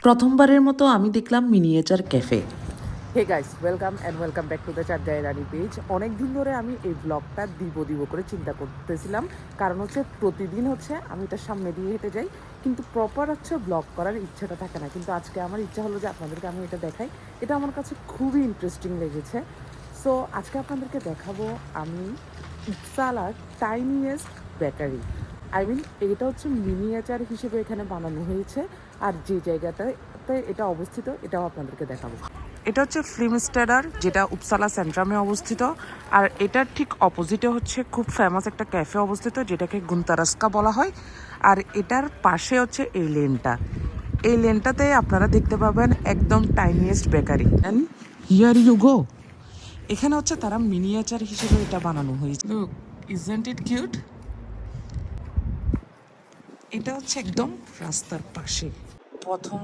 প্রথমবারের মতো আমি দেখলাম miniature cafe. Hey guys, welcome back to the চাঁদগাঁয়ের রানী পেজ। অনেক দিন ধরে আমি এই ব্লগটা দিব করে চিন্তা করতেছিলাম, কারণ হচ্ছে প্রতিদিন হচ্ছে আমি এটার সামনে দিয়ে হেঁটে যাই, কিন্তু প্রপার হচ্ছে ব্লগ করার ইচ্ছাটা থাকে না। কিন্তু আজকে আমার ইচ্ছা হলো যে আপনাদেরকে আমি এটা দেখাই। এটা আমার কাছে খুবই ইন্টারেস্টিং লেগেছে। সো আজকে আপনাদেরকে দেখাবো আমি উপসালার টাইনিয়েস্ট বেকারি। এটা হচ্ছে মিনিয়েচার হিসেবে এখানে বানানো হয়েছে, আর যে জায়গাটাতে এটা অবস্থিত এটাও আপনাদেরকে দেখাবো। এটা হচ্ছে ফিল্মস্টেডার, যেটা উপসালা সেন্ট্রামে অবস্থিত। আর এটার ঠিক অপোজিটে হচ্ছে খুব ফেমাস একটা ক্যাফে অবস্থিত, যেটাকে গুন্তারাস্কা বলা হয়। আর এটার পাশে হচ্ছে এই লেনটাতে আপনারা দেখতে পাবেন একদম tiniest bakery. And here you go, এখানে হচ্ছে তারা মিনিয়েচার হিসেবে এটা বানানো হয়েছে। Look, isn't it cute? এটা হচ্ছে একদম রাস্তার পাশে প্রথম